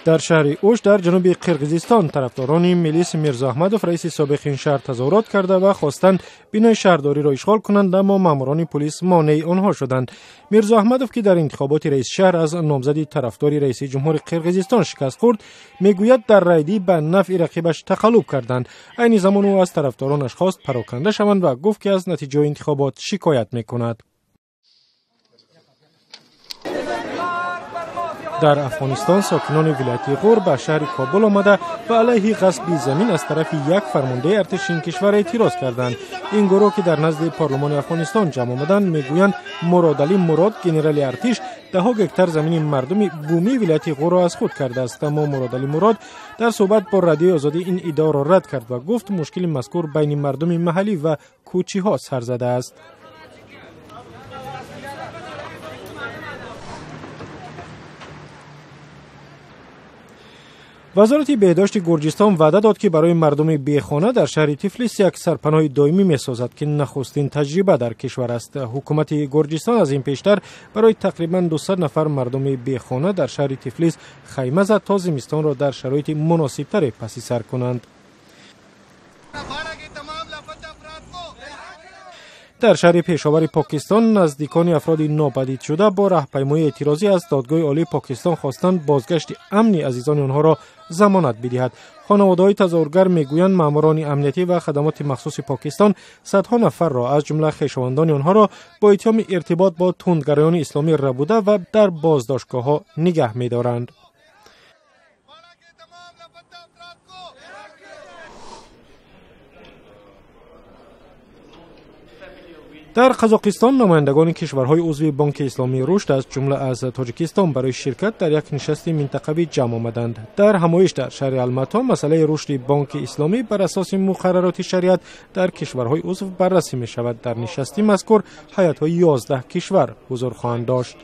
در شهر اوش در جنوب قرقیزستان طرفداران میلیس میرزا احمدوف رئیس سابق این شهر تظاهرات کرده و خواستند بینای شهرداری را اشغال کنند، اما ماموران پلیس مانع آنها شدند. میرزا احمدوف که در انتخابات رئیس شهر از نامزدی طرفداری رئیس جمهور قرقیزستان شکست خورد، میگوید در رایدی به نفع رقیبش تقلب کردند. عین زمان او از طرفدارانش خواست پراکنده شوند و گفت که از نتیجه انتخابات شکایت میکند. در افغانستان ساکنان ولایت غور به شهر کابل آمده و علیه غصب زمین از طرف یک فرمانده ارتش این کشور اعتراض کردند. این گروه که در نزد پارلمان افغانستان جمع آمدند میگویند مراد علی مراد گنرال ارتش 10 هکتار زمین مردم بومی ولایت غور را از خود کرده است، اما مراد علی مراد در صحبت با رادیو آزادی این ادعا را رد کرد و گفت مشکل مذکور بین مردم محلی و کوچی ها سر زده است. وزارت بهداشت گرجستان وعده داد که برای مردم بیخانه در شهر تفلیس یک سرپناه دائمی می‌سازد که نخستین تجربه در کشور است. حکومت گرجستان از این پیشتر برای تقریباً 200 نفر مردم بیخانه در شهر تفلیس خیمه زد تا زمستان را در شرایط مناسب‌تر پسی سر کنند. در شهر پشاور پاکستان نزدیکان افراد ناپدید شده با راهپیمایی اعتراضی از دادگاه عالی پاکستان خواستند بازگشت امنی عزیزان آنها را ضمانت بدهد. خانواده‌های تظاهرگر میگویند ماموران امنیتی و خدمات مخصوص پاکستان صدها نفر را از جمله خویشاوندان آنها را با اتهام ارتباط با تندگرایان اسلامی ربوده و در بازداشتگاه‌ها نگه می‌دارند. در قزاقستان نمایندگان کشورهای عضو بانک اسلامی رشد از جمله از تاجیکستان برای شرکت در یک نشست منطقوی جمع آمدند. در همایش در شهر المااتو مسئله رشد بانک اسلامی بر اساس مقررات شریعت در کشورهای عضو بررسی مشود. در نشست مذکور هیئت‌های 11 کشور حضور خواهند داشت.